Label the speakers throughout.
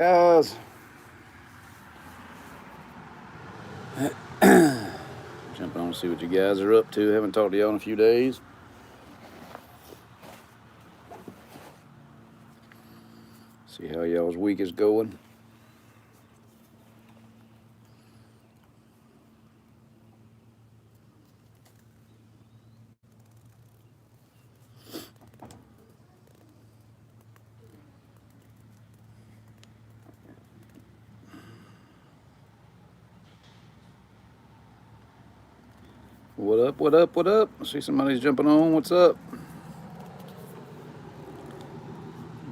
Speaker 1: Guys, jumping on to see what you guys are up to. Haven't talked to y'all in a few days. See how y'all's week is going. What up, what up, what up? I see somebody's jumping on. What's up?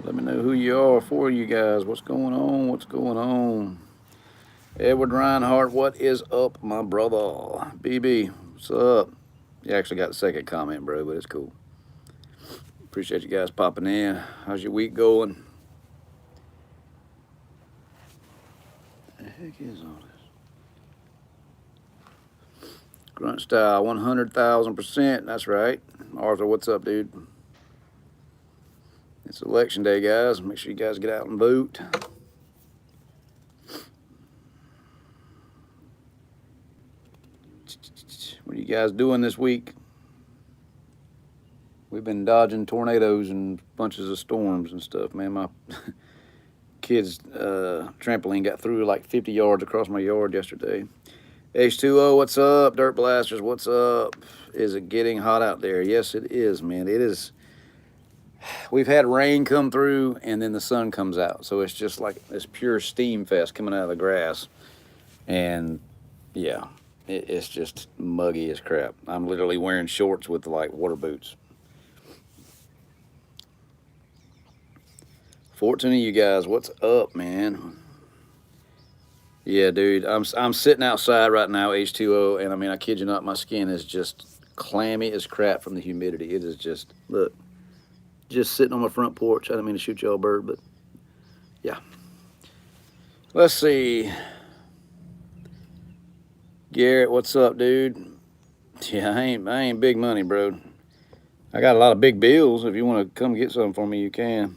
Speaker 1: Let me know who you are for you guys. What's going on? What's going on? Edward Reinhardt, what is up, my brother? BB, what's up? You actually got the second comment, bro, but it's cool. Appreciate you guys popping in. How's your week going? What the heck is all this? Grunt style, 100,000%. That's right. Arthur, what's up, dude? It's election day, guys. Make sure you guys get out and vote. What are you guys doing this week? We've been dodging tornadoes and bunches of storms and stuff, man. My kid's trampoline got through like 50 yards across my yard yesterday. H2O, what's up? Dirt Blasters, what's up? Is it getting hot out there? Yes, it is, man. It is. We've had rain come through and then the sun comes out. So it's just like this pure steam fest coming out of the grass. And yeah, it's just muggy as crap. I'm literally wearing shorts with like water boots. 14 of you guys, what's up, man? Yeah, dude, I'm sitting outside right now, H2O, and I mean, I kid you not, my skin is just clammy as crap from the humidity. It is just, look, just sitting on my front porch. I didn't mean to shoot y'all, bird, but yeah. Let's see. Garrett, what's up, dude? Yeah, I ain't big money, bro. I got a lot of big bills. If you want to come get something for me, you can.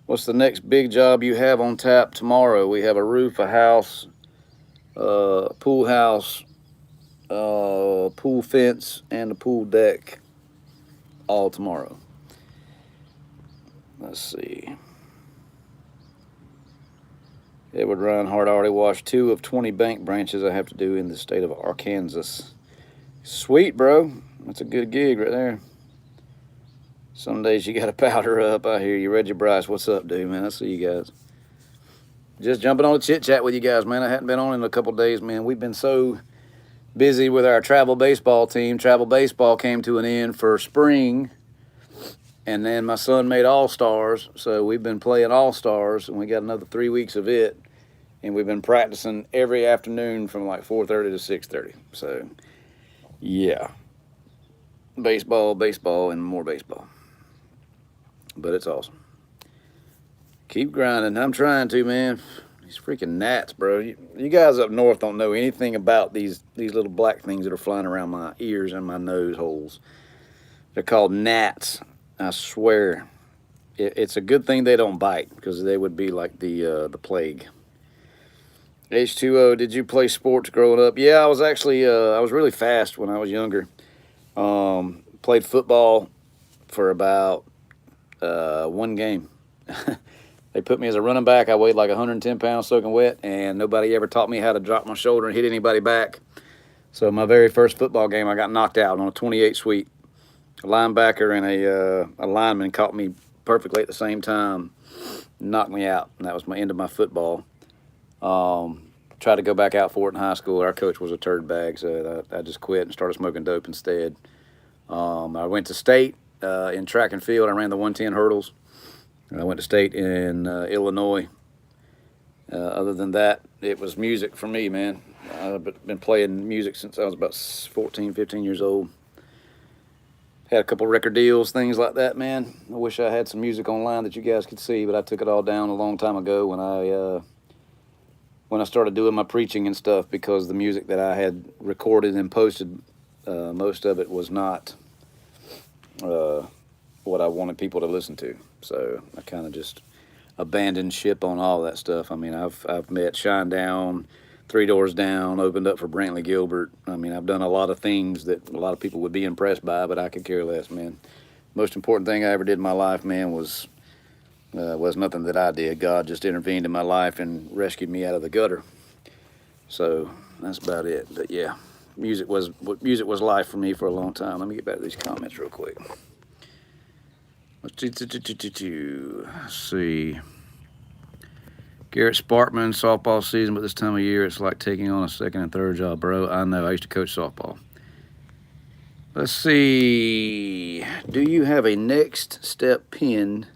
Speaker 1: What's the next big job you have on tap tomorrow? We have a roof, a house, pool house, pool fence, and a pool deck all tomorrow. Let's see. Edward Reinhardt already washed 2 of 20 bank branches I have to do in the state of Arkansas. Sweet, bro. That's a good gig right there. Some days you got to powder up. I hear you. Reggie Bryce, what's up, dude, man? I see you guys. Just jumping on a chit-chat with you guys, man. I hadn't been on in a couple days, man. We've been so busy with our travel baseball team. Travel baseball came to an end for spring, and then my son made All-Stars, so we've been playing All-Stars, and we got another 3 weeks of it, and we've been practicing every afternoon from like 4:30 to 6:30. So, yeah. Baseball, and more baseball. But it's awesome. Keep grinding. I'm trying to, man. These freaking gnats, bro. You guys up north don't know anything about these little black things that are flying around my ears and my nose holes. They're called gnats. I swear. It's a good thing they don't bite, because they would be like the plague. H2O, did you play sports growing up? Yeah, I was actually, I was really fast when I was younger. Played football for about 1 game. They put me as a running back. I weighed like 110 pounds soaking wet, and nobody ever taught me how to drop my shoulder and hit anybody back. So my very first football game, I got knocked out on a 28 sweep. A linebacker and a lineman caught me perfectly at the same time, knocked me out, and that was my end of my football. Tried to go back out for it in high school. Our coach was a turd bag, so I just quit and started smoking dope instead. I went to state in track and field. I ran the 110 hurdles. I went to state in Illinois. Other than that, it was music for me, man. I've been playing music since I was about 14, 15 years old. Had a couple record deals, things like that, man. I wish I had some music online that you guys could see, but I took it all down a long time ago when I started doing my preaching and stuff, because the music that I had recorded and posted, most of it was not what I wanted people to listen to. So I kind of just abandoned ship on all that stuff. I mean, I've met Shinedown, Three Doors Down, opened up for Brantley Gilbert. I mean, I've done a lot of things that a lot of people would be impressed by, but I could care less, man. Most important thing I ever did in my life, man, was nothing that I did. God just intervened in my life and rescued me out of the gutter. So that's about it. But yeah, music was life for me for a long time. Let me get back to these comments real quick. Let's see. Garrett Sparkman, softball season, but this time of year it's like taking on a second and third job, bro. I know. I used to coach softball. Let's see. Do you have a next step pin?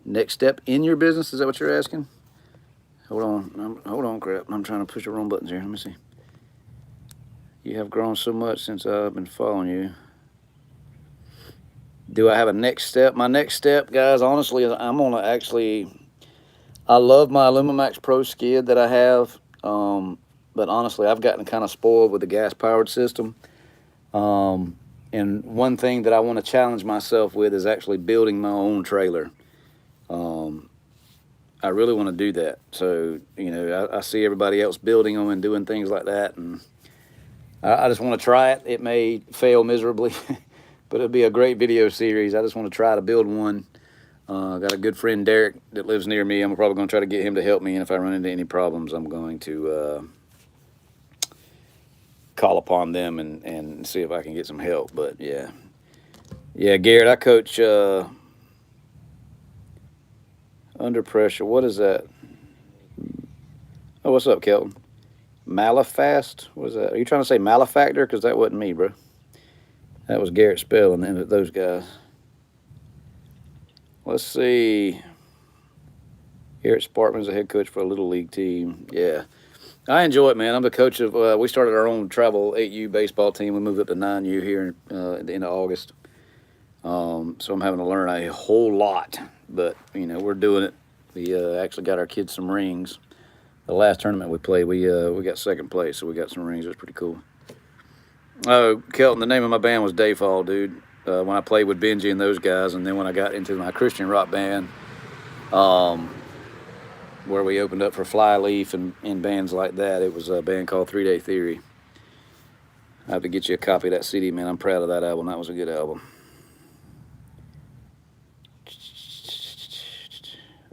Speaker 1: Next step in your business? Is that what you're asking? Hold on, crap. I'm trying to push the wrong buttons here. Let me see. You have grown so much since I've been following you. Do I have a next step? My next step, guys, honestly, I'm going to actually... I love my Alumimax Pro skid that I have, but honestly, I've gotten kind of spoiled with the gas-powered system. And one thing that I want to challenge myself with is actually building my own trailer. I really want to do that. So, you know, I see everybody else building them and doing things like that, and I just want to try it. It may fail miserably, but it'll be a great video series. I just want to try to build one. Got a good friend, Derek, that lives near me. I'm probably going to try to get him to help me, and if I run into any problems, I'm going to call upon them and see if I can get some help. But, yeah. Yeah, Garrett, I coach under pressure. What is that? Oh, what's up, Kelton? Malafast? What is that? Are you trying to say malefactor? Because that wasn't me, bro. That was Garrett spelling them, those guys. Let's see. Garrett Sparkman's a head coach for a little league team. Yeah. I enjoy it, man. I'm the coach of, we started our own travel 8U baseball team. We moved up to 9U here at the end of August. So I'm having to learn a whole lot, but, you know, we're doing it. We actually got our kids some rings. The last tournament we played, we got second place, so we got some rings. It was pretty cool. Oh, Kelton, the name of my band was Dayfall, dude. When I played with Benji and those guys, and then when I got into my Christian rock band, where we opened up for Flyleaf and bands like that, it was a band called 3 Day Theory. I have to get you a copy of that CD, man. I'm proud of that album. That was a good album.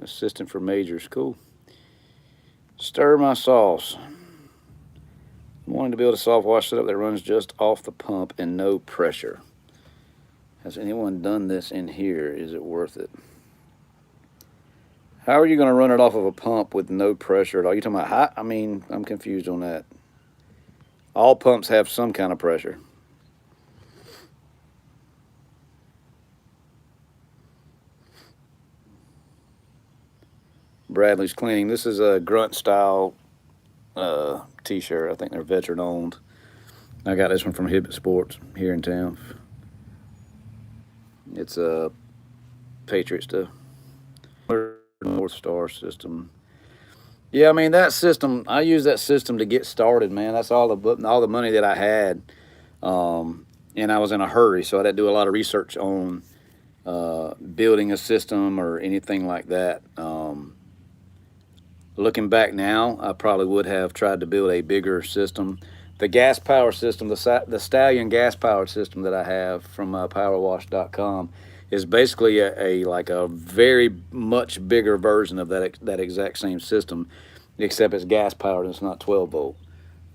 Speaker 1: Assistant for majors, cool. Stir my sauce. I'm wanting to build a soft wash setup that runs just off the pump and no pressure. Has anyone done this in here? Is it worth it? How are you going to run it off of a pump with no pressure at all? You talking about hot? I mean, I'm confused on that. All pumps have some kind of pressure. Bradley's Cleaning. This is a grunt style t-shirt. I think they're veteran owned. I got this one from Hibbett Sports here in town. It's a Patriot stuff. North Star system. Yeah, I mean that system. I use that system to get started, man. That's all the money that I had, and I was in a hurry, so I had to do a lot of research on building a system or anything like that. Looking back now, I probably would have tried to build a bigger system. The gas power system, the Stallion gas power system that I have from powerwash.com is basically a very much bigger version of that exact same system, except it's gas powered and it's not 12 volt.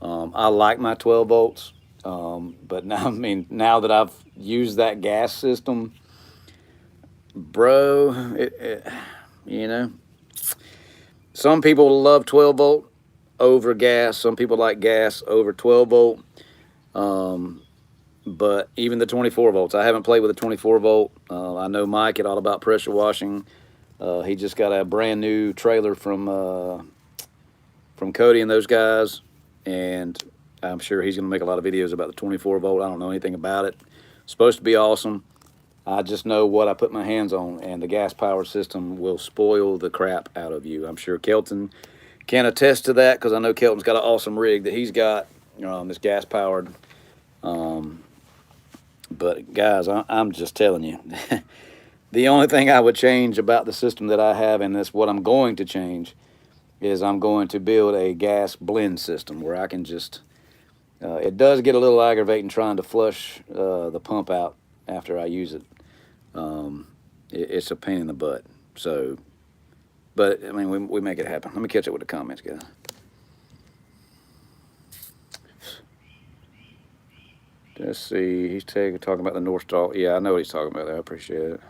Speaker 1: I like my 12 volts, but now, I mean, now that I've used that gas system, bro, you know, some people love 12 volt over gas. Some people like gas over 12 volt. But even the 24 volts, I haven't played with a 24 volt. I know Mike at All About Pressure Washing. He just got a brand new trailer from Cody and those guys, and I'm sure he's going to make a lot of videos about the 24 volt. I don't know anything about it. It's supposed to be awesome. I just know what I put my hands on, and the gas powered system will spoil the crap out of you. I'm sure Kelton can attest to that, because I know Kelton's got an awesome rig that he's got, this gas powered. But guys, I'm just telling you, The only thing I would change about the system that I have, and that's what I'm going to change, is I'm going to build a gas blend system where I can just, it does get a little aggravating trying to flush the pump out after I use it. It's a pain in the butt. So, but I mean, we make it happen. Let me catch up with the comments, guys. Let's see. He's talking about the North Star. Yeah, I know what he's talking about there. I appreciate it.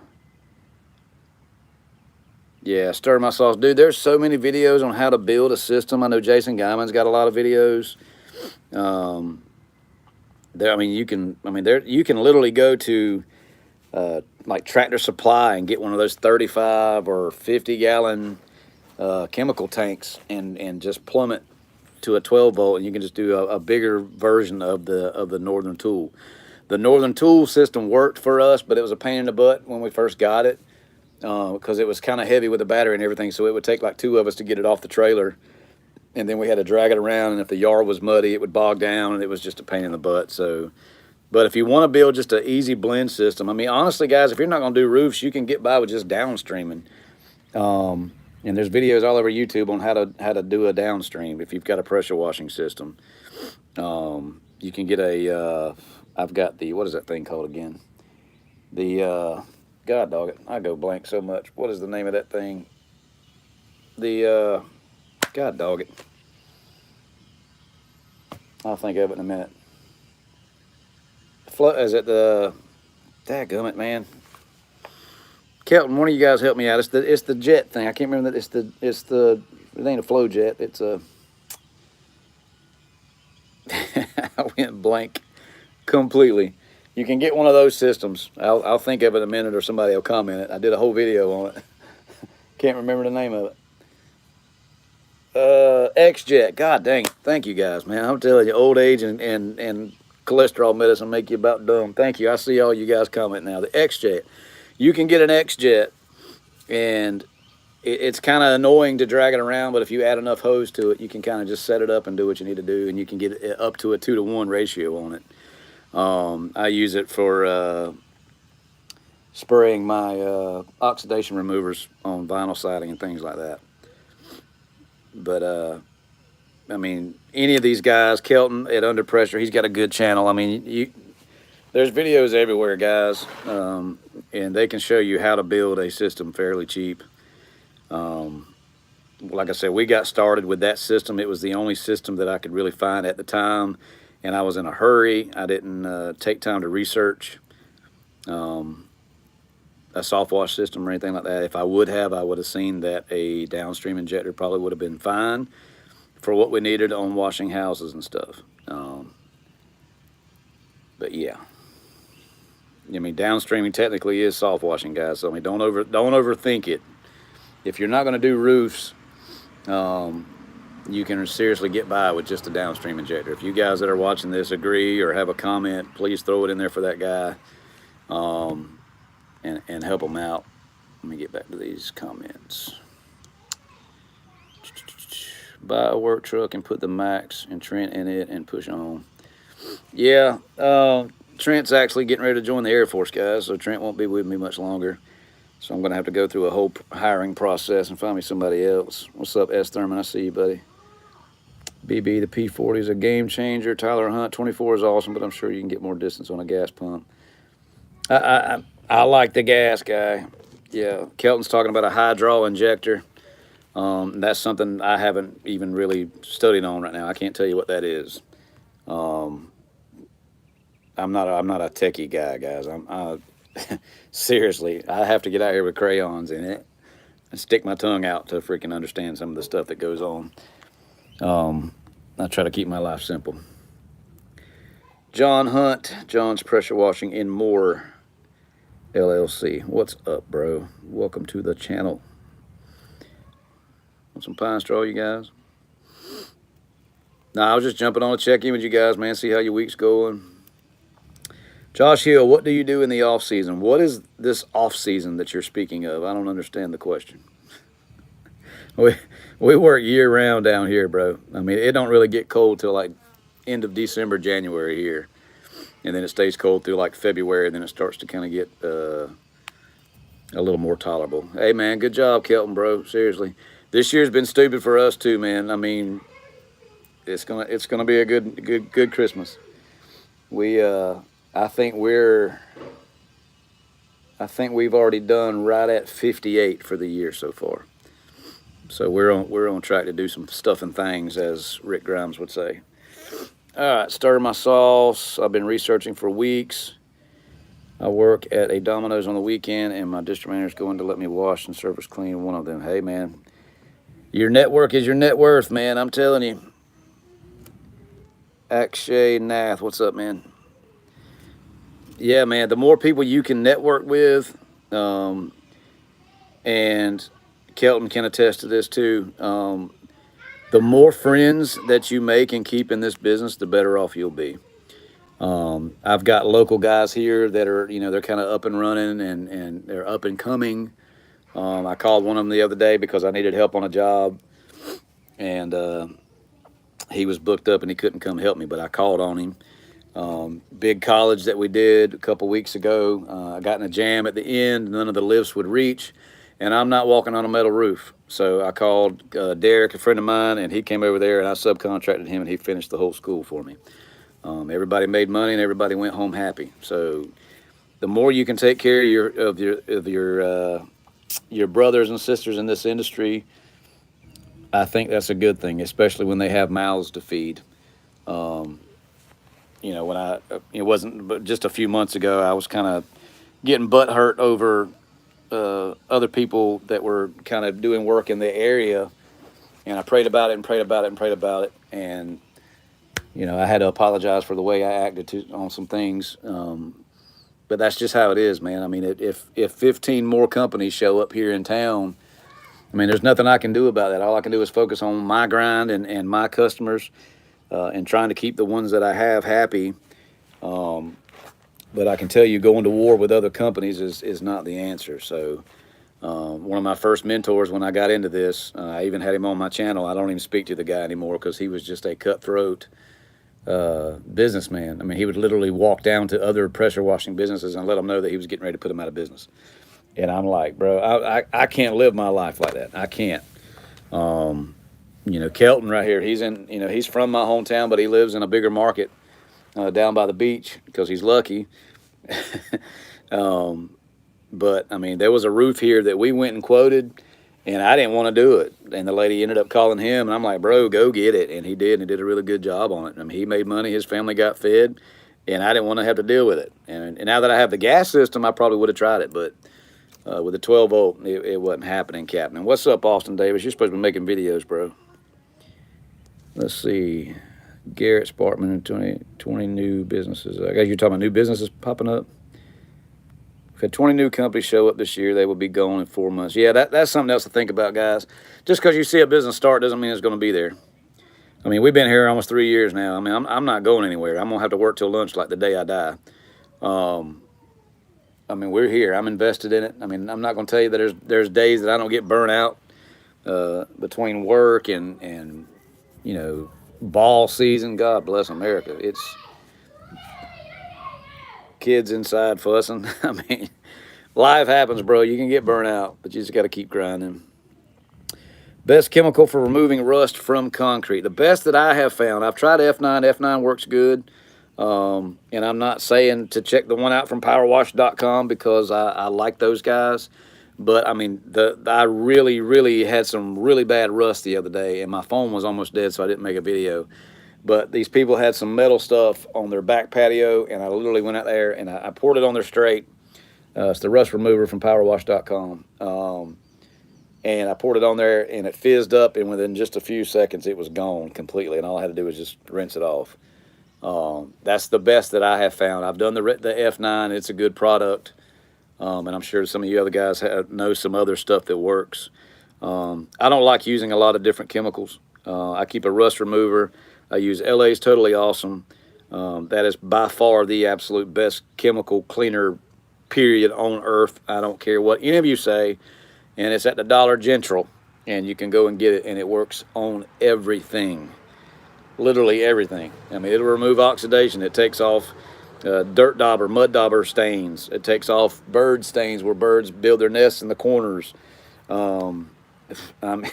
Speaker 1: Yeah, stir my sauce. Dude, there's so many videos on how to build a system. I know Jason Guyman's got a lot of videos. I mean, you can literally go to like Tractor Supply and get one of those 35 or 50 gallon chemical tanks and just plumb it to a 12 volt, and you can just do a bigger version of the Northern Tool. The Northern Tool system worked for us, but it was a pain in the butt when we first got it because it was kind of heavy with the battery and everything, so it would take like 2 of us to get it off the trailer, and then we had to drag it around, and if the yard was muddy, it would bog down, and it was just a pain in the butt. So, but if you want to build just an easy blend system, I mean, honestly, guys, if you're not going to do roofs, you can get by with just downstreaming. And there's videos all over YouTube on how to do a downstream if you've got a pressure washing system. You can get a, I've got the, what is that thing called again? The, God dog it, I go blank so much. What is the name of that thing? The, God dog it. I'll think of it in a minute. Is it the, dadgummit, man. Kelton, one of you guys help me out. It's the jet thing. I can't remember that. It ain't a flow jet. It's a. I went blank completely. You can get one of those systems. I'll think of it in a minute, or somebody will comment it. I did a whole video on it. Can't remember the name of it. X-Jet. God dang it. Thank you guys, man. I'm telling you, old age and cholesterol medicine make you about dumb. Thank you. I see all you guys comment now. The X-Jet. You can get an X-Jet, and it's kind of annoying to drag it around, but if you add enough hose to it, you can kind of just set it up and do what you need to do, and you can get it up to a 2-to-1 ratio on it. I use it for spraying my oxidation removers on vinyl siding and things like that. But, I mean, any of these guys, Kelton at Under Pressure, he's got a good channel. I mean, there's videos everywhere, guys, and they can show you how to build a system fairly cheap. Like I said, we got started with that system. It was the only system that I could really find at the time, and I was in a hurry. I didn't take time to research a soft wash system or anything like that. If I would have seen that a downstream injector probably would have been fine for what we needed on washing houses and stuff. But yeah. I mean, downstreaming technically is soft washing, guys. So I mean, don't overthink it. If you're not going to do roofs, you can seriously get by with just a downstream injector. If you guys that are watching this agree or have a comment, please throw it in there for that guy, and help him out. Let me get back to these comments. Buy a work truck and put the Max and Trent in it and push on. Yeah. Trent's actually getting ready to join the Air Force, guys, so Trent won't be with me much longer. So I'm going to have to go through a whole hiring process and find me somebody else. What's up, S. Thurman? I see you, buddy. BB, the P40 is a game changer. Tyler Hunt, 24 is awesome, but I'm sure you can get more distance on a gas pump. I like the gas guy. Yeah, Kelton's talking about a high-draw injector. That's something I haven't even really studied on right now. I can't tell you what that is. I'm not a techie guy, guys. Seriously, I have to get out here with crayons in it and stick my tongue out to freaking understand some of the stuff that goes on. I try to keep my life simple. John Hunt, John's Pressure Washing and More LLC. What's up, bro? Welcome to the channel. Want some pine straw, you guys? Nah, I was just jumping on to check in with you guys, man. See how your week's going. Josh Hill, what do you do in the off season? What is this off season that you're speaking of? I don't understand the question. We work year round down here, bro. I mean, it don't really get cold till like end of December, January here. And then it stays cold through like February, and then it starts to kind of get a little more tolerable. Hey, man, good job, Kelton, bro. Seriously. This year's been stupid for us, too, man. I mean, it's gonna be a good Christmas. We I think we've already done right at 58 for the year so far. So we're on track to do some stuff and things, as Rick Grimes would say. All right, stir my sauce. I've been researching for weeks. I work at a Domino's on the weekend, and my district manager is going to let me wash and service clean one of them. Hey, man, your network is your net worth, man. I'm telling you. Akshay Nath, what's up, man? Yeah, man, the more people you can network with, and Kelton can attest to this too, the more friends that you make and keep in this business, the better off you'll be. I've got local guys here that are, they're kind of up and running, and they're up and coming. I called one of them the other day because I needed help on a job, and he was booked up and he couldn't come help me, but I called on him. Big college that we did a couple weeks ago, I got in a jam at the end. None of the lifts would reach, and I'm not walking on a metal roof. So I called Derek, a friend of mine, and he came over there, and I subcontracted him, and he finished the whole school for me. Everybody made money, and everybody went home happy. So the more you can take care of your brothers and sisters in this industry, I think that's a good thing, especially when they have mouths to feed. When it wasn't but just a few months ago, I was kind of getting butt hurt over other people that were kind of doing work in the area, and I prayed about it and prayed about it and prayed about it, and I had to apologize for the way I acted on some things, but that's just how it is, man. I mean, if 15 more companies show up here in town, I mean, there's nothing I can do about that. All I can do is focus on my grind and my customers, and trying to keep the ones that I have happy. But I can tell you, going to war with other companies is not the answer. So one of my first mentors when I got into this, I even had him on my channel. I don't even speak to the guy anymore because he was just a cutthroat businessman. I mean, he would literally walk down to other pressure washing businesses and let them know that he was getting ready to put them out of business. And I'm like, bro, I can't live my life like that. I can't. Kelton right here, he's from my hometown, but he lives in a bigger market down by the beach because he's lucky. But I mean, there was a roof here that we went and quoted, and I didn't want to do it. And the lady ended up calling him, and I'm like, bro, go get it. And he did, and he did a really good job on it. I mean, he made money, his family got fed, and I didn't want to have to deal with it. And now that I have the gas system, I probably would have tried it, but with the 12 volt, it wasn't happening, Captain. What's up, Austin Davis? You're supposed to be making videos, bro. Let's see. Garrett Sparkman and 20 new businesses. I guess you're talking about new businesses popping up. We've had 20 new companies show up this year. They will be gone in 4 months. Yeah, that's something else to think about, guys. Just because you see a business start doesn't mean it's going to be there. I mean, we've been here almost 3 years now. I mean, I'm not going anywhere. I'm going to have to work till lunch like the day I die. I mean, we're here. I'm invested in it. I mean, I'm not going to tell you that there's days that I don't get burnt out between work and ball season. God bless America. It's kids inside fussing. I mean, life happens, bro. You can get burnt out, but you just got to keep grinding. Best chemical for removing rust from concrete. The best that I have found, I've tried F9. F9 works good. And I'm not saying to check the one out from powerwash.com because I like those guys. But, I mean, I really, really had some really bad rust the other day, and my phone was almost dead, so I didn't make a video. But these people had some metal stuff on their back patio, and I literally went out there, and I poured it on there straight. It's the rust remover from powerwash.com. And I poured it on there, and it fizzed up, and within just a few seconds, it was gone completely, and all I had to do was just rinse it off. That's the best that I have found. I've done the F9. It's a good product. And I'm sure some of you other guys know some other stuff that works. I don't like using a lot of different chemicals. I keep a rust remover. I use LA's Totally Awesome. That is by far the absolute best chemical cleaner, period, on earth. I don't care what any of you say. And it's at the Dollar General. And you can go and get it, and it works on everything. Literally everything. I mean, it'll remove oxidation. It takes off dirt dauber, mud dauber stains. It takes off bird stains where birds build their nests in the corners. Um, um,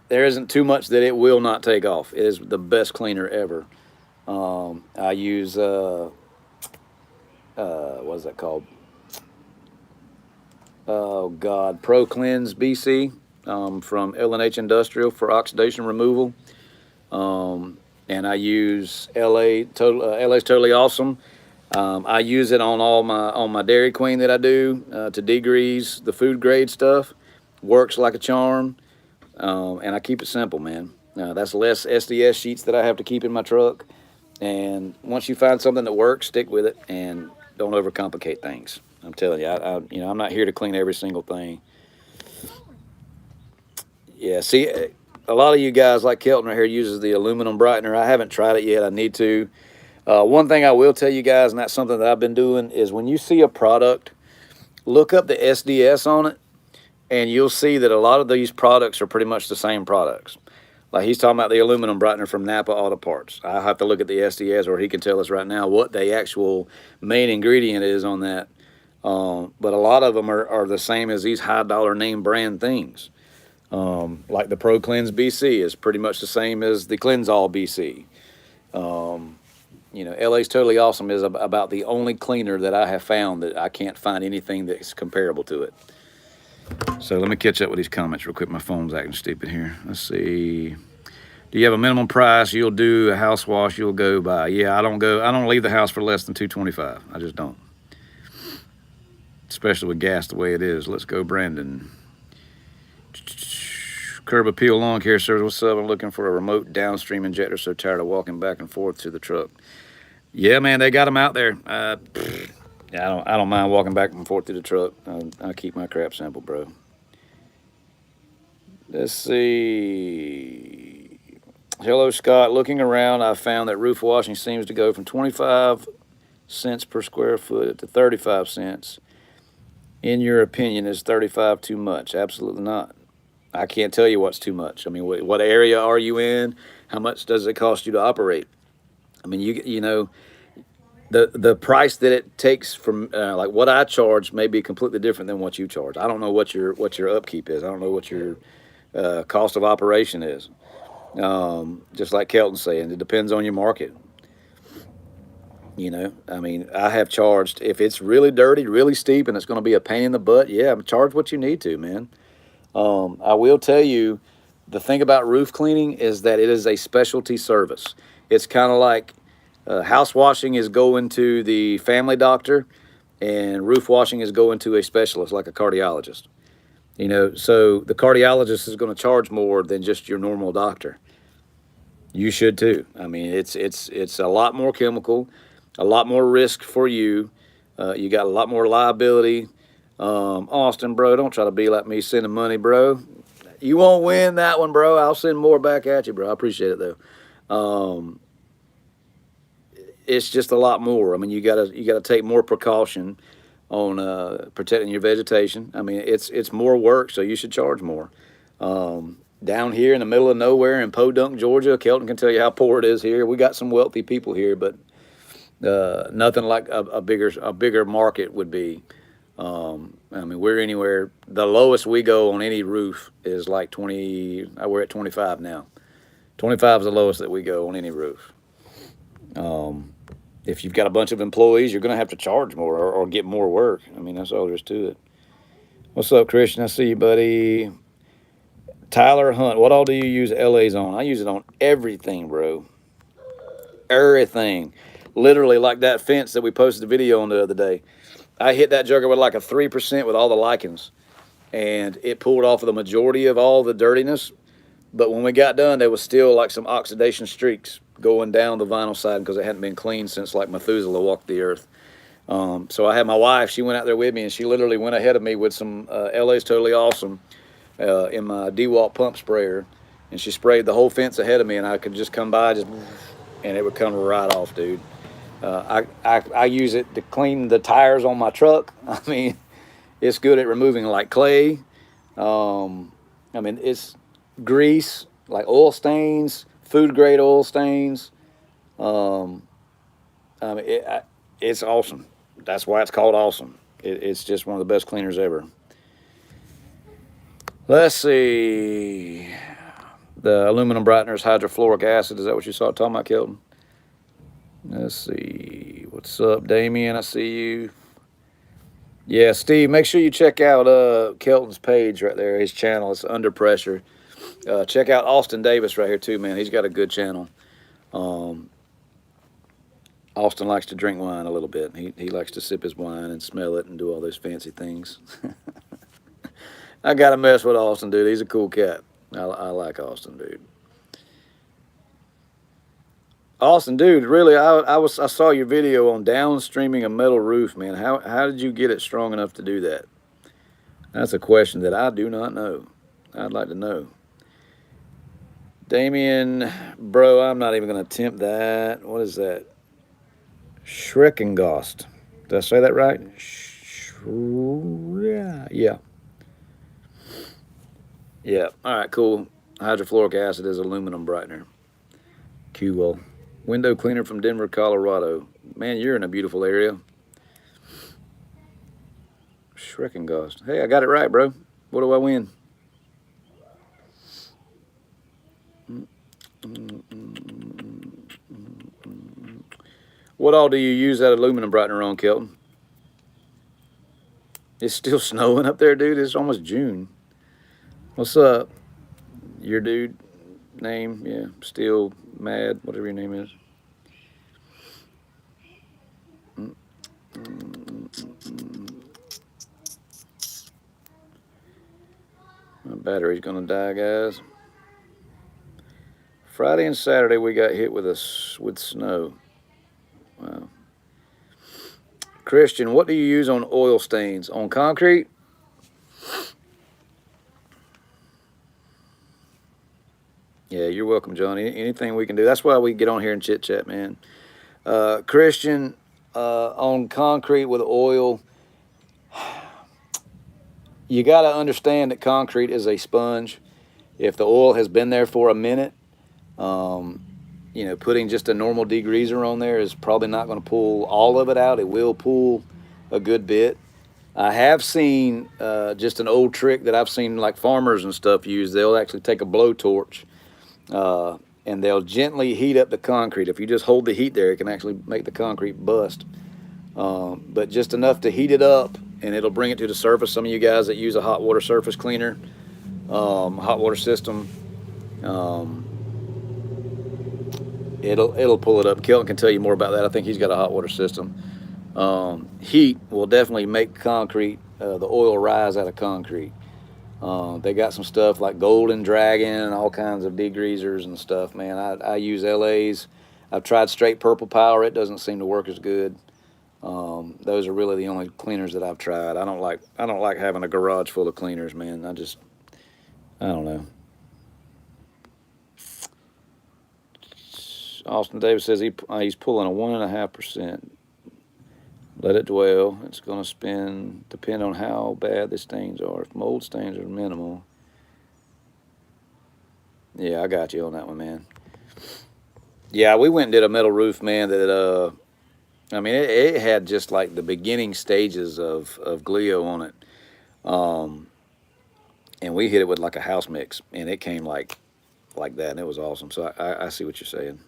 Speaker 1: there isn't too much that it will not take off. It is the best cleaner ever. I use what is that called? Oh God, Pro Cleanse BC from L&H Industrial for oxidation removal. And I use LA's Totally Awesome. I use it on my Dairy Queen that I do to degrease the food grade stuff. Works like a charm, and I keep it simple, man. That's less SDS sheets that I have to keep in my truck. And once you find something that works, stick with it and don't overcomplicate things. I'm telling you, I'm not here to clean every single thing. Yeah, see, a lot of you guys like Kelton right here uses the aluminum brightener. I haven't tried it yet. I need to. One thing I will tell you guys, and that's something that I've been doing, is when you see a product, look up the SDS on it, and you'll see that a lot of these products are pretty much the same products. Like he's talking about the aluminum brightener from Napa Auto Parts. I have to look at the SDS, or he can tell us right now what the actual main ingredient is on that. But a lot of them are the same as these high dollar name brand things. Like the Pro Cleanse BC is pretty much the same as the Cleanse All BC. LA's Totally Awesome is about the only cleaner that I have found that I can't find anything that's comparable to it. So let me catch up with these comments real quick. My phone's acting stupid here. Let's see. Do you have a minimum price you'll do a house wash you'll go by? Yeah, I don't leave the house for less than $225. I just don't. Especially with gas the way it is. Let's go, Brandon. Curb Appeal Lawn Care Service. What's up? I'm looking for a remote downstream injector. So tired of walking back and forth to the truck. Yeah, man, they got them out there. Yeah, I don't mind walking back and forth to the truck. I keep my crap simple, bro. Let's see. Hello, Scott. Looking around, I found that roof washing seems to go from 25 cents per square foot to 35 cents. In your opinion, is 35 too much? Absolutely not. I can't tell you what's too much. I mean, what area are you in? How much does it cost you to operate? I mean, you know, the price that it takes from like what I charge may be completely different than what you charge. I don't know what your upkeep is. I don't know what your cost of operation is. Just like Kelton's saying, it depends on your market. You know, I mean, I have charged, if it's really dirty, really steep, and it's going to be a pain in the butt, yeah, charge what you need to, man. I will tell you, the thing about roof cleaning is that it is a specialty service. It's kind of like house washing is going to the family doctor, and roof washing is going to a specialist like a cardiologist. You know, so the cardiologist is going to charge more than just your normal doctor. You should too. I mean, it's a lot more chemical, a lot more risk for you. You got a lot more liability. Austin, bro, don't try to be like me sending money, bro. You won't win that one, bro. I'll send more back at you, bro. I appreciate it though. It's just a lot more. I mean, you gotta take more precaution on protecting your vegetation. I mean, it's more work, so you should charge more. Down here in the middle of nowhere in Podunk, Georgia, Kelton can tell you how poor it is here. We got some wealthy people here, but nothing like a bigger market would be. I mean, we're anywhere. The lowest we go on any roof is like 20. We're at 25 now. 25 is the lowest that we go on any roof. If you've got a bunch of employees, you're going to have to charge more or get more work. I mean, that's all there is to it. What's up, Christian? I see you, buddy. Tyler Hunt, what all do you use LA's on? I use it on everything, bro. Everything. Literally like that fence that we posted a video on the other day. I hit that jugger with like a 3% with all the lichens, and it pulled off of the majority of all the dirtiness. But when we got done, there was still like some oxidation streaks going down the vinyl side because it hadn't been cleaned since like Methuselah walked the earth. So I had my wife, she went out there with me, and she literally went ahead of me with some LA's Totally Awesome in my DeWalt pump sprayer, and she sprayed the whole fence ahead of me, and I could just come by and it would come right off, dude. I use it to clean the tires on my truck. I mean, it's good at removing like clay. I mean, it's grease, like oil stains, food grade oil stains. I mean, It's awesome. That's why it's called awesome. It's just one of the best cleaners ever. Let's see. The aluminum brighteners, hydrofluoric acid. Is that what you saw talking about, Kelton? Let's see. What's up, Damien? I see you. Yeah, Steve, make sure you check out Kelton's page right there, his channel. It's Under Pressure. Check out Austin Davis right here, too, man. He's got a good channel. Austin likes to drink wine a little bit. He likes to sip his wine and smell it and do all those fancy things. I got to mess with Austin, dude. He's a cool cat. I like Austin, dude. Austin, dude, really, I saw your video on downstreaming a metal roof, man. How did you get it strong enough to do that? That's a question that I do not know. I'd like to know. Damien, bro, I'm not even going to attempt that. What is that? Schreckengost. Did I say that right? Yeah. Yeah. All right, cool. Hydrofluoric acid is aluminum brightener. Cool. Window cleaner from Denver, Colorado. Man, you're in a beautiful area. Schreckengost. Hey, I got it right, bro. What do I win? What all do you use that aluminum brightener on, Kelton? It's still snowing up there, dude. It's almost June. What's up? Your dude name? Yeah, still mad, whatever your name is. My battery's gonna die, guys. Friday and Saturday we got hit with snow. Wow. Christian, what do you use on oil stains? On concrete? Yeah, you're welcome, John. Anything we can do. That's why we get on here and chit chat, man. Christian, on concrete with oil, you got to understand that concrete is a sponge. If the oil has been there for a minute, you know, putting just a normal degreaser on there is probably not going to pull all of it out. It will pull a good bit. I have seen just an old trick that I've seen like farmers and stuff use. They'll actually take a blowtorch and they'll gently heat up the concrete. If you just hold the heat there, it can actually make the concrete bust. But just enough to heat it up and it'll bring it to the surface. Some of you guys that use a hot water surface cleaner, hot water system, it'll pull it up. Kelton can tell you more about that. I think he's got a hot water system. Heat will definitely make concrete, the oil rise out of concrete. They got some stuff like Golden Dragon and all kinds of degreasers and stuff, man. I use LA's. I've tried straight purple power. It doesn't seem to work as good. Those are really the only cleaners that I've tried. I don't like having a garage full of cleaners, man. I don't know. Austin Davis says he's pulling a 1.5%. Let it dwell. It's going to depend on how bad the stains are. If mold stains are minimal. Yeah, I got you on that one, man. Yeah, we went and did a metal roof, man, that, I mean, it had just like the beginning stages of glio on it. And we hit it with like a house mix, and it came like that, and it was awesome. So I see what you're saying.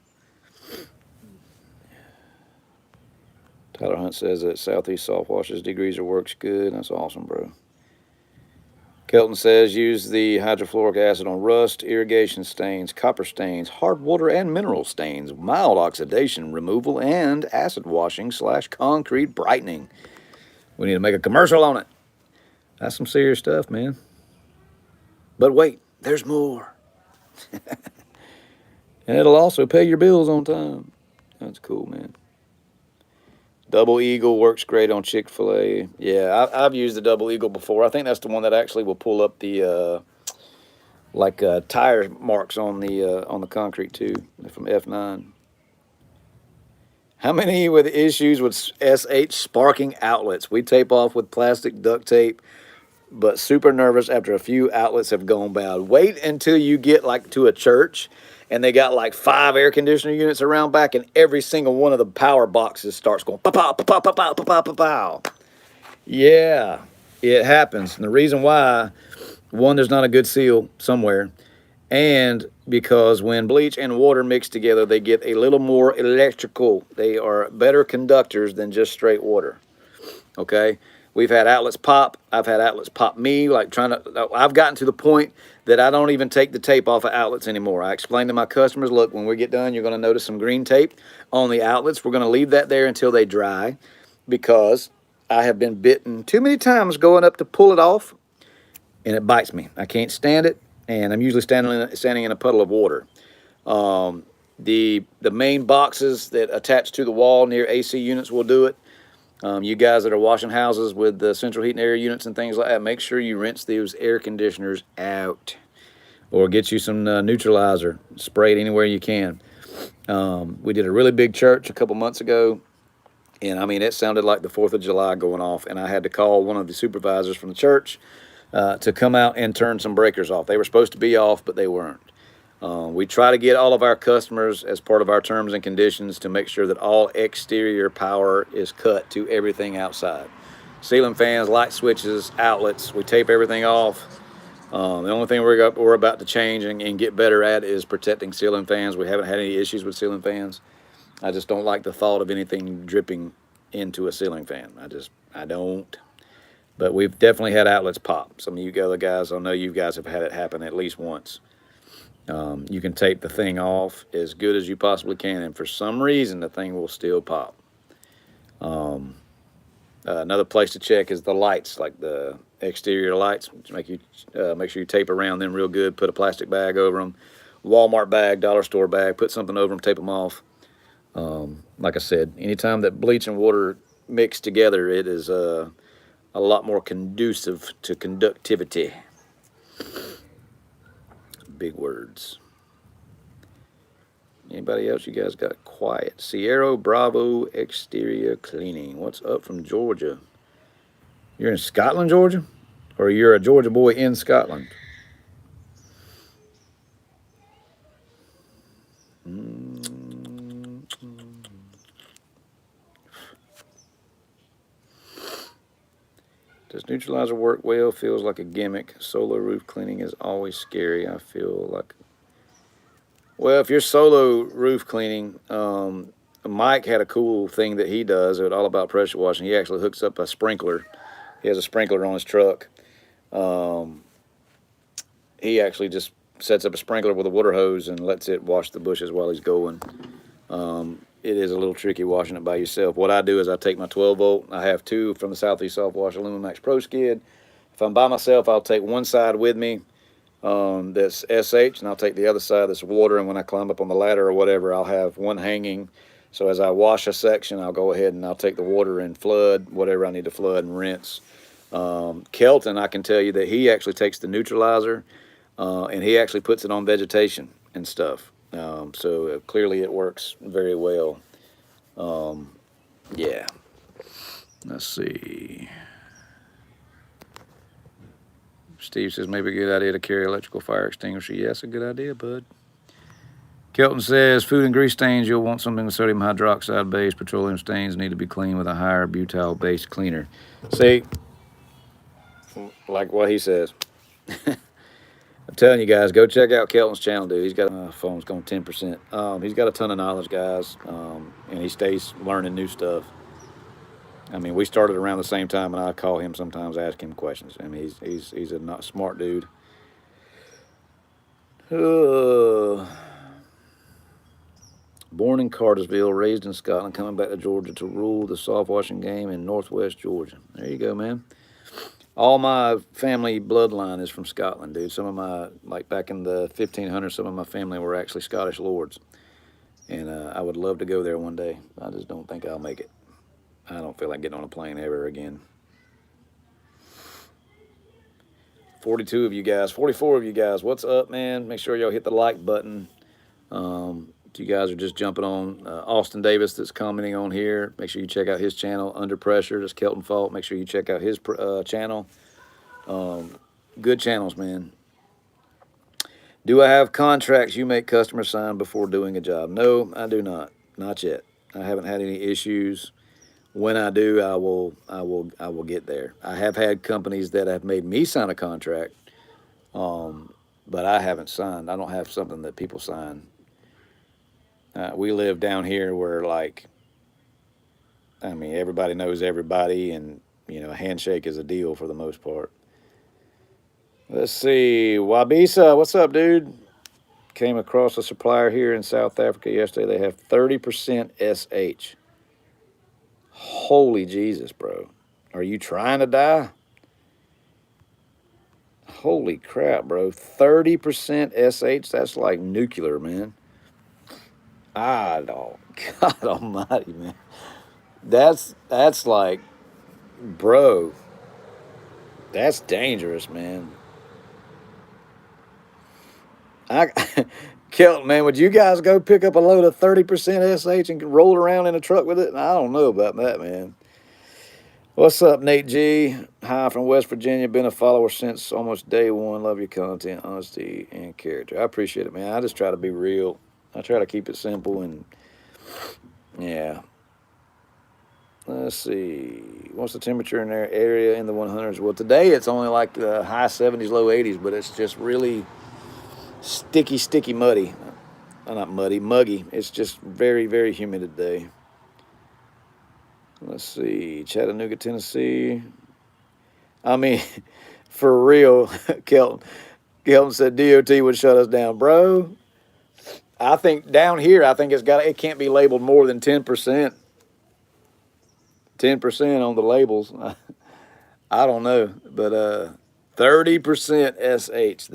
Speaker 1: Tyler Hunt says that Southeast Soft Washes degreaser works good. That's awesome, bro. Kelton says use the hydrofluoric acid on rust, irrigation stains, copper stains, hard water and mineral stains, mild oxidation removal, and acid washing / concrete brightening. We need to make a commercial on it. That's some serious stuff, man. But wait, there's more. And it'll also pay your bills on time. That's cool, man. Double Eagle works great on Chick-fil-A. Yeah, I've used the Double Eagle before. I think that's the one that actually will pull up the tire marks on the concrete too, from F9. How many with issues with SH sparking outlets? We tape off with plastic duct tape, but super nervous after a few outlets have gone bad. Wait until you get like to a church and they got like 5 air conditioner units around back, and every single one of the power boxes starts going pow pow pow pow pow pow pow pow pow. Yeah, it happens. And the reason why, one, there's not a good seal somewhere, and because when bleach and water mix together, they get a little more electrical. They are better conductors than just straight water. Okay, we've had outlets pop. I've had outlets pop me. I've gotten to the point that I don't even take the tape off of outlets anymore. I explain to my customers, look, when we get done, you're going to notice some green tape on the outlets. We're going to leave that there until they dry, because I have been bitten too many times going up to pull it off, and it bites me. I can't stand it, and I'm usually standing in a puddle of water. The main boxes that attach to the wall near AC units will do it. You guys that are washing houses with the central heat and air units and things like that, make sure you rinse those air conditioners out, or get you some neutralizer, spray it anywhere you can. We did a really big church a couple months ago, and I mean, it sounded like the 4th of July going off, and I had to call one of the supervisors from the church to come out and turn some breakers off. They were supposed to be off, but they weren't. We try to get all of our customers, as part of our terms and conditions, to make sure that all exterior power is cut to everything outside. Ceiling fans, light switches, outlets, we tape everything off. The only thing we're about to change and get better at is protecting ceiling fans. We haven't had any issues with ceiling fans. I just don't like the thought of anything dripping into a ceiling fan. I don't. But we've definitely had outlets pop. Some of you other guys, I know you guys have had it happen at least once. You can tape the thing off as good as you possibly can, and for some reason the thing will still pop. Another place to check is the lights, like the exterior lights. Make sure you tape around them real good. Put a plastic bag over them, Walmart bag, dollar store bag. Put something over them, tape them off. Like I said, anytime that bleach and water mix together, it is a lot more conducive to conductivity. Big words. Anybody else? You guys got quiet. Sierra Bravo exterior cleaning. What's up from Georgia? You're in Scotland, Georgia? Or you're a Georgia boy in Scotland? Does neutralizer work well? Feels like a gimmick. Solo roof cleaning is always scary. I feel like... Well, if you're solo roof cleaning, Mike had a cool thing that he does. It's all about pressure washing. He actually hooks up a sprinkler. He has a sprinkler on his truck. He actually just sets up a sprinkler with a water hose and lets it wash the bushes while he's going. It is a little tricky washing it by yourself. What I do is I take my 12 volt. I have 2 from the Southeast Soft Wash Aluminum Pro Skid. If I'm by myself, I'll take one side with me that's SH, and I'll take the other side that's water. And when I climb up on the ladder or whatever, I'll have one hanging. So as I wash a section, I'll go ahead and I'll take the water and flood whatever I need to flood and rinse. Kelton, I can tell you that he actually takes the neutralizer and he actually puts it on vegetation and stuff. So clearly it works very well. Yeah. Let's see. Steve says maybe a good idea to carry electrical fire extinguisher. Yes, a good idea, bud. Kelton says food and grease stains, you'll want something with sodium hydroxide base. Petroleum stains need to be cleaned with a higher butyl based cleaner. See, like what he says. I'm telling you guys, go check out Kelton's channel, dude. He's got phone's going 10%. He's got a ton of knowledge, guys, and he stays learning new stuff. I mean, we started around the same time, and I call him sometimes, ask him questions. I mean, he's a not smart dude. Born in Cartersville, raised in Scotland, coming back to Georgia to rule the soft washing game in Northwest Georgia. There you go, man. All my family bloodline is from Scotland, dude. Some of my, like back in the 1500s, some of my family were actually Scottish lords. And I would love to go there one day. I just don't think I'll make it. I don't feel like getting on a plane ever again. 42 of you guys, 44 of you guys, what's up, man? Make sure y'all hit the like button. If you guys are just jumping on Austin Davis that's commenting on here, make sure you check out his channel, Under Pressure. That's Kelton Fault. Make sure you check out his channel. Good channels, man. Do I have contracts you make customers sign before doing a job? No, I do not. Not yet. I haven't had any issues. When I do, I will get there. I have had companies that have made me sign a contract, but I haven't signed. I don't have something that people sign. We live down here where, like, I mean, everybody knows everybody, and a handshake is a deal for the most part. Let's see, Wabisa, what's up, dude? Came across a supplier here in South Africa yesterday. They have 30% SH. Holy Jesus, bro. Are you trying to die? Holy crap, bro. 30% SH? That's like nuclear, man. I don't. God almighty, man. That's like, bro, that's dangerous, man. I Kelton, man, would you guys go pick up a load of 30% SH and roll around in a truck with it? I don't know about that, man. What's up, Nate G? Hi from West Virginia. Been a follower since almost day one. Love your content, honesty, and character. I appreciate it, man. I just try to be real. I try to keep it simple, and yeah. Let's see. What's the temperature in their area in the 100s? Well, today it's only like the high 70s, low 80s, but it's just really sticky, muddy. Not muddy, muggy. It's just very, very humid today. Let's see. Chattanooga, Tennessee. I mean, for real, Kelton. Kelton said DOT would shut us down, bro. I think down here, I think it can't be labeled more than 10%. 10% on the labels. I don't know, but 30% SH.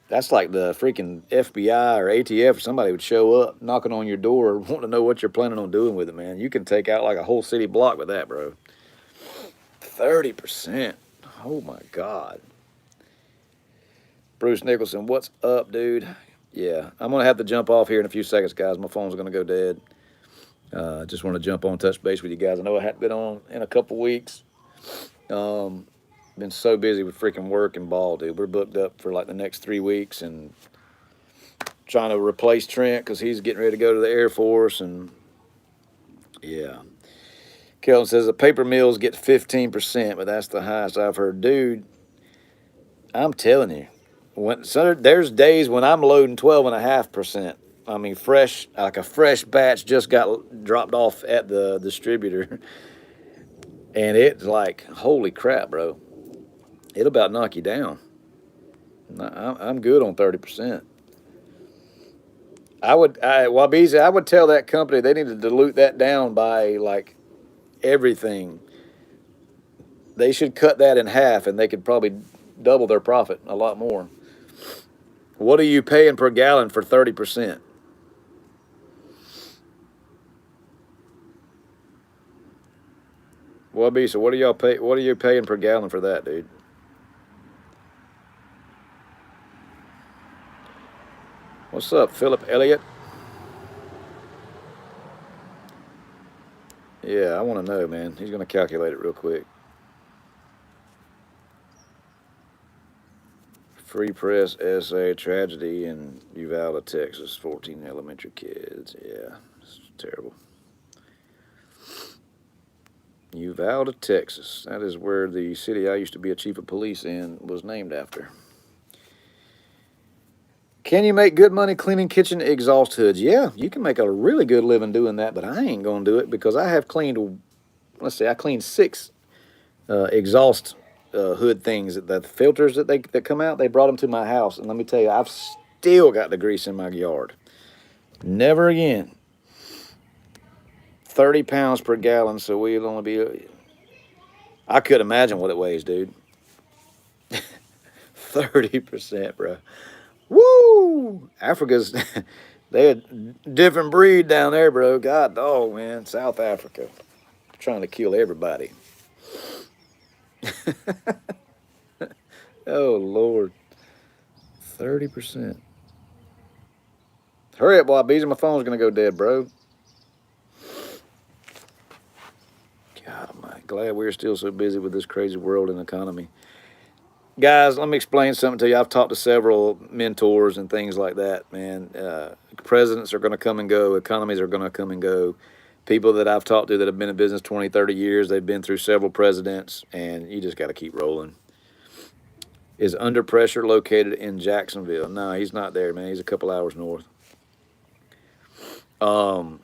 Speaker 1: That's like the freaking FBI or ATF or somebody would show up knocking on your door wanting to know what you're planning on doing with it, man. You can take out like a whole city block with that, bro. 30%. Oh my God. Bruce Nicholson, what's up, dude? Yeah, I'm going to have to jump off here in a few seconds, guys. My phone's going to go dead. Just want to jump on, touch base with you guys. I know I hadn't been on in a couple weeks. Been so busy with freaking work and ball, dude. We're booked up for like the next 3 weeks and trying to replace Trent because he's getting ready to go to the Air Force. And yeah. Kelvin says the paper mills get 15%, but that's the highest I've heard. Dude, I'm telling you, there's days when I'm loading 12.5%. I mean, fresh, like a fresh batch just got dropped off at the distributor. And it's like, holy crap, bro. It'll about knock you down. I'm good on 30%. Wabizi, I would tell that company they need to dilute that down by like everything. They should cut that in half and they could probably double their profit a lot more. What are you paying per gallon for 30%? Wabizi, what are you paying per gallon for that, dude? What's up, Philip Elliott? Yeah, I want to know, man. He's going to calculate it real quick. Free Press SA tragedy in Uvalde, Texas. 14 elementary kids. Yeah, it's terrible. Uvalde, Texas. That is where the city I used to be a chief of police in was named after. Can you make good money cleaning kitchen exhaust hoods? Yeah, you can make a really good living doing that, but I ain't going to do it because I have cleaned, let's see, I cleaned 6 exhaust hood things. The filters that come out, they brought them to my house. And let me tell you, I've still got the grease in my yard. Never again. 30 pounds per gallon, so we'll only be... I could imagine what it weighs, dude. 30%, bro. Woo! Africa's, they're a different breed down there, bro. God dog, man. South Africa. Trying to kill everybody. Oh, Lord. 30%. Hurry up, boy. Beezy, my phone's going to go dead, bro. God, I'm glad we're still so busy with this crazy world and economy. Guys, let me explain something to you. I've talked to several mentors and things like that, man. Presidents are going to come and go. Economies are going to come and go. People that I've talked to that have been in business 20, 30 years, they've been through several presidents, and you just got to keep rolling. Is Under Pressure located in Jacksonville? No, he's not there, man. He's a couple hours north. Um,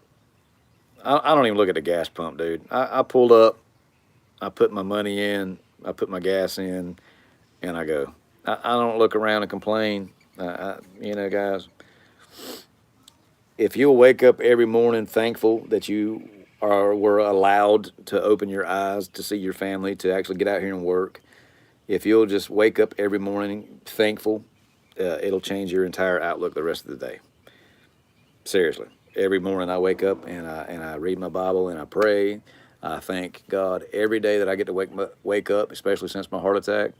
Speaker 1: I don't even look at the gas pump, dude. I pulled up, I put my money in, I put my gas in, and I go. I don't look around and complain. You know, guys, if you'll wake up every morning thankful that you were allowed to open your eyes to see your family, to actually get out here and work, if you'll just wake up every morning thankful, it'll change your entire outlook the rest of the day. Seriously. Every morning I wake up and I read my Bible and I pray. I thank God every day that I get to wake up, especially since my heart attack.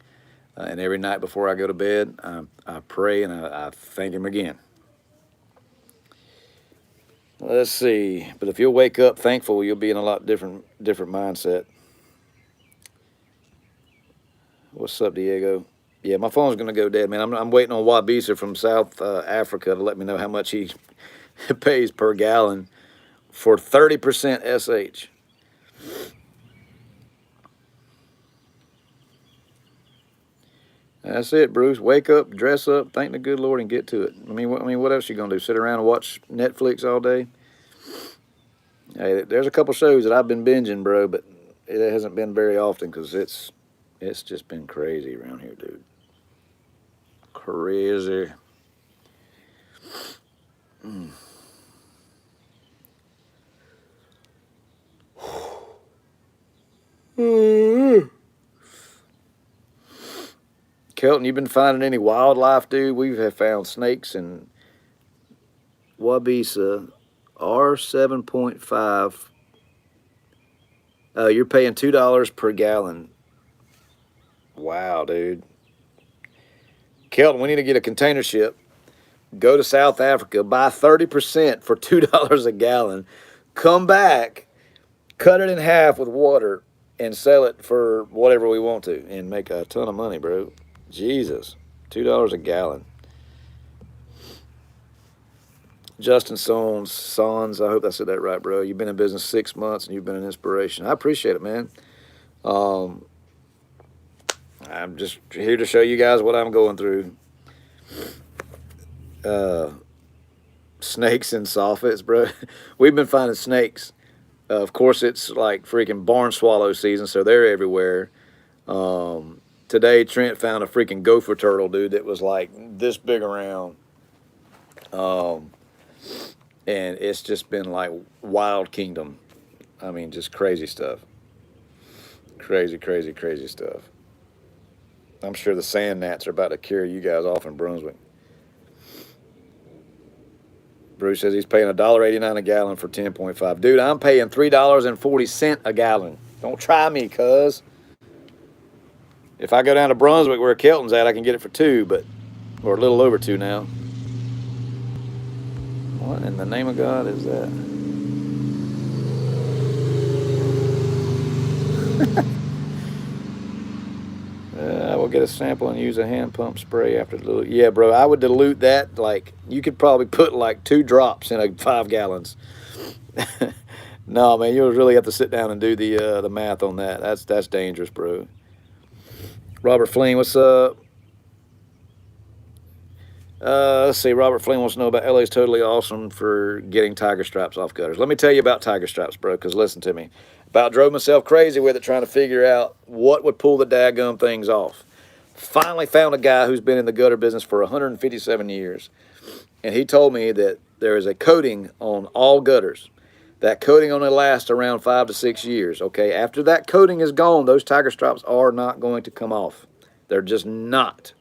Speaker 1: And every night before I go to bed, I pray and I thank Him again. Let's see. But if you'll wake up thankful, you'll be in a lot different mindset. What's up, Diego? Yeah, my phone's going to go dead, man. I'm waiting on Wabisa from South Africa to let me know how much he pays per gallon for 30% SH. That's it, Bruce. Wake up, dress up, thank the good Lord, and get to it. I mean, what else you gonna do? Sit around and watch Netflix all day? Hey, there's a couple shows that I've been binging, bro, but it hasn't been very often because it's just been crazy around here, dude. Crazy. Kelton, you been finding any wildlife, dude? We have found snakes in Wabisa, R7.5. You're paying $2 per gallon. Wow, dude. Kelton, we need to get a container ship. Go to South Africa, buy 30% for $2 a gallon. Come back, cut it in half with water, and sell it for whatever we want to, and make a ton of money, bro. Jesus, $2 a gallon. Justin Sons, I hope I said that right, bro. You've been in business 6 months and you've been an inspiration. I appreciate it, man. I'm just here to show you guys what I'm going through. Snakes and soffits, bro. We've been finding snakes. Of course, it's like freaking barn swallow season, so they're everywhere. Today, Trent found a freaking gopher turtle, dude, that was like this big around. And it's just been like wild kingdom. I mean, just crazy stuff. Crazy, crazy, crazy stuff. I'm sure the sand gnats are about to carry you guys off in Brunswick. Bruce says he's paying $1.89 a gallon for 10.5. Dude, I'm paying $3.40 a gallon. Don't try me, cuz. If I go down to Brunswick where Kelton's at, I can get it for $2, or a little over $2 now. What in the name of God is that? I will get a sample and use a hand pump spray after dilute. Yeah, bro, I would dilute that. Like, you could probably put like 2 drops in a 5 gallons. No, man, you'll really have to sit down and do the math on that. That's dangerous, bro. Robert Fling, what's up? Let's see. Robert Flynn wants to know about LA's totally awesome for getting tiger stripes off gutters. Let me tell you about tiger stripes, bro, because listen to me. About drove myself crazy with it trying to figure out what would pull the daggum things off. Finally found a guy who's been in the gutter business for 157 years, and he told me that there is a coating on all gutters. That coating only lasts around 5 to 6 years, okay? After that coating is gone, those tiger stripes are not going to come off. They're just not.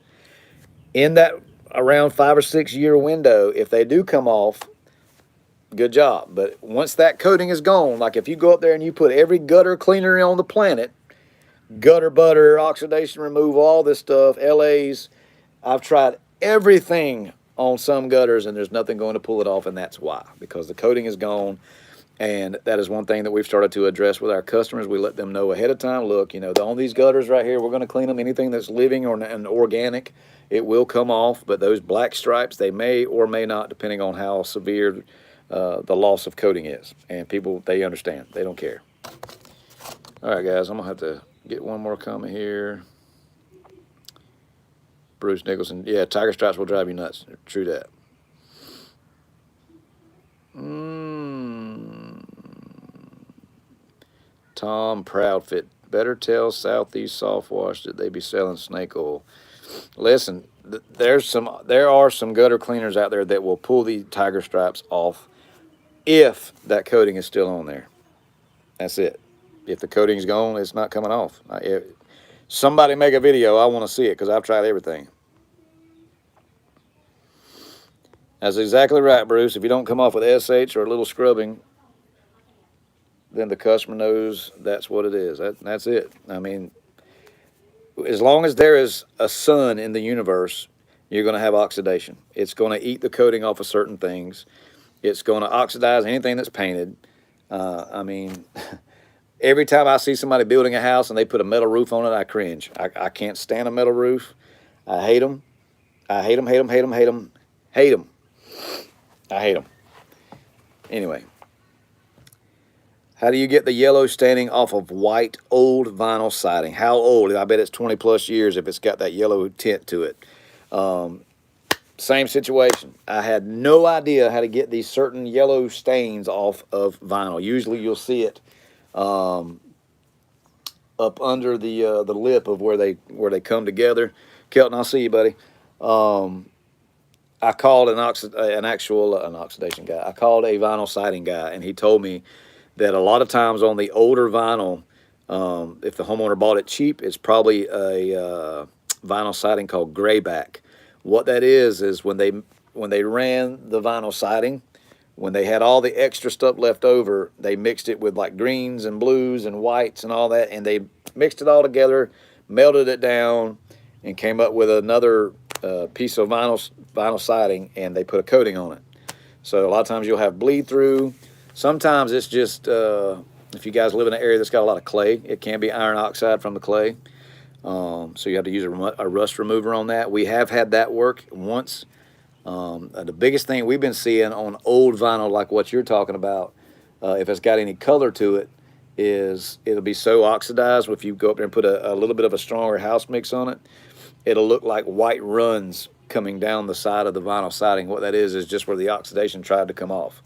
Speaker 1: In that around 5 or 6 year window, if they do come off, good job. But once that coating is gone, like if you go up there and you put every gutter cleaner on the planet, gutter butter, oxidation removal, all this stuff, LA's, I've tried everything on some gutters and there's nothing going to pull it off, and that's why, because the coating is gone. And that is one thing that we've started to address with our customers. We let them know ahead of time, look, you know, on these gutters right here, we're going to clean them. Anything that's living or and organic, it will come off. But those black stripes, they may or may not, depending on how severe the loss of coating is. And people, they understand. They don't care. All right, guys, I'm going to have to get one more comment here. Bruce Nicholson. Yeah, tiger stripes will drive you nuts. True that. Tom Proudfit. Better tell Southeast Soft Wash that they be selling snake oil. Listen, there are some gutter cleaners out there that will pull the tiger stripes off if that coating is still on there. That's it. If the coating's gone, it's not coming off. Somebody make a video. I want to see it because I've tried everything. That's exactly right, Bruce. If you don't come off with SH or a little scrubbing, then the customer knows that's what it is. That's it. I mean, as long as there is a sun in the universe, you're going to have oxidation. It's going to eat the coating off of certain things. It's going to oxidize anything that's painted. I mean, every time I see somebody building a house and they put a metal roof on it, I cringe. I can't stand a metal roof. I hate them. I hate them, hate them, hate them, hate them, hate them. I hate them. Anyway. How do you get the yellow staining off of white old vinyl siding? How old? I bet it's 20 plus years if it's got that yellow tint to it. Same situation. I had no idea how to get these certain yellow stains off of vinyl. Usually you'll see it up under the lip of where they come together. Kelton, I'll see you, buddy. I called an oxidation guy. I called a vinyl siding guy, and he told me that a lot of times on the older vinyl, if the homeowner bought it cheap, it's probably a vinyl siding called grayback. What that is when they ran the vinyl siding, when they had all the extra stuff left over, they mixed it with like greens and blues and whites and all that, and they mixed it all together, melted it down, and came up with another piece of vinyl siding, and they put a coating on it. So a lot of times you'll have bleed through. Sometimes it's just, if you guys live in an area that's got a lot of clay, it can be iron oxide from the clay. So you have to use a rust remover on that. We have had that work once. The biggest thing we've been seeing on old vinyl, like what you're talking about, if it's got any color to it, is it'll be so oxidized. If you go up there and put a little bit of a stronger house mix on it, it'll look like white runs coming down the side of the vinyl siding. What that is just where the oxidation tried to come off.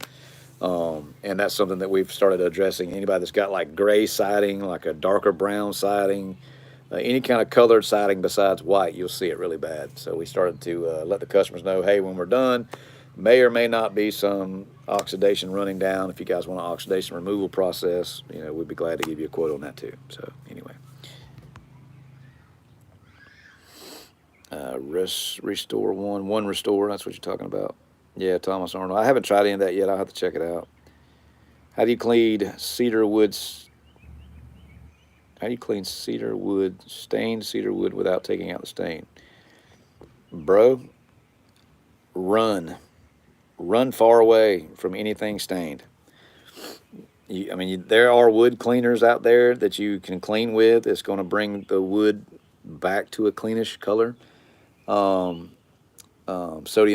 Speaker 1: And that's something that we've started addressing. Anybody that's got like gray siding, like a darker brown siding, any kind of colored siding besides white, you'll see it really bad. So we started to let the customers know, hey, when we're done, may or may not be some oxidation running down. If you guys want an oxidation removal process, you know, we'd be glad to give you a quote on that too. So anyway. Restore one restore, that's what you're talking about. Yeah, Thomas Arnold. I haven't tried any of that yet. I'll have to check it out. How do you clean cedar wood? How do you clean cedar wood, stained cedar wood, without taking out the stain? Bro, run. Run far away from anything stained. There are wood cleaners out there that you can clean with. It's going to bring the wood back to a cleanish color. Sodium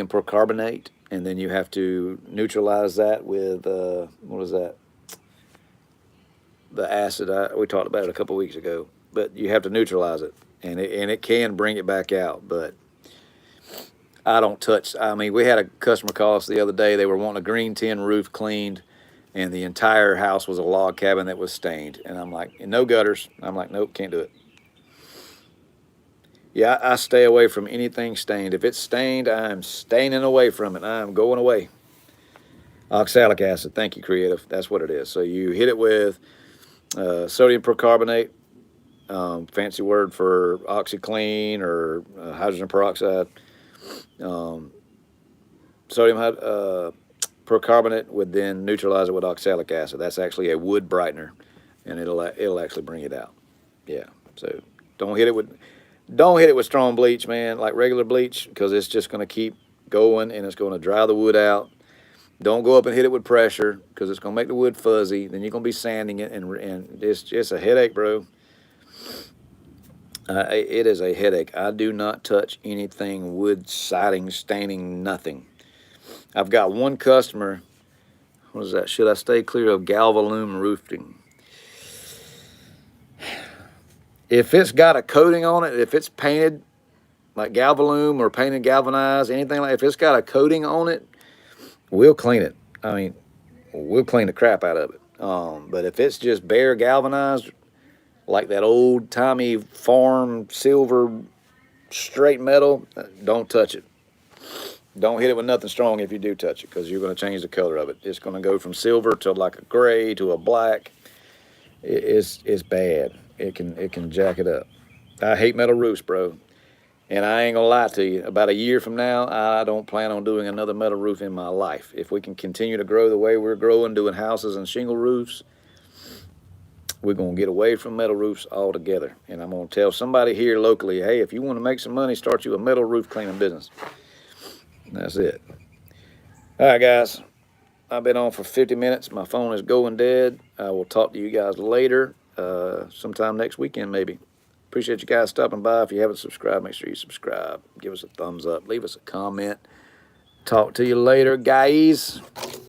Speaker 1: percarbonate. And then you have to neutralize that with, what is that? The acid. We talked about it a couple weeks ago. But you have to neutralize it. And it can bring it back out. But I don't touch. We had a customer call us the other day. They were wanting a green tin roof cleaned. And the entire house was a log cabin that was stained. And I'm like, and no gutters. I'm like, nope, can't do it. Yeah, I stay away from anything stained. If it's stained, I'm staining away from it. I'm going away. Oxalic acid. Thank you, Creative. That's what it is. So you hit it with sodium percarbonate, fancy word for OxyClean or hydrogen peroxide. Sodium percarbonate would then neutralize it with oxalic acid. That's actually a wood brightener, and it'll actually bring it out. Yeah. So don't hit it with strong bleach, man, like regular bleach, because it's just going to keep going and it's going to dry the wood out. Don't go up and hit it with pressure because it's going to make the wood fuzzy. Then you're going to be sanding it, and it's just a headache, bro. It is a headache. I do not touch anything wood, siding, staining, nothing. I've got one customer. What is that? Should I stay clear of Galvalume roofing? If it's got a coating on it, if it's painted like Galvalume or painted galvanized, anything like, if it's got a coating on it, we'll clean it. I mean, we'll clean the crap out of it. But if it's just bare galvanized, like that old-timey farm silver straight metal, don't touch it. Don't hit it with nothing strong if you do touch it, because you're going to change the color of it. It's going to go from silver to like a gray to a black. It's bad. It can jack it up. I hate metal roofs, bro. And I ain't gonna lie to you, about a year from now, I don't plan on doing another metal roof in my life. If we can continue to grow the way we're growing, doing houses and shingle roofs, we're gonna get away from metal roofs altogether. And I'm gonna tell somebody here locally, hey, if you want to make some money, start you a metal roof cleaning business. That's it. All right, guys. I've been on for 50 minutes. My phone is going dead. I will talk to you guys later, sometime next weekend maybe. Appreciate you guys stopping by. If you haven't subscribed, make sure you subscribe. Give us a thumbs up. Leave us a comment. Talk to you later, guys.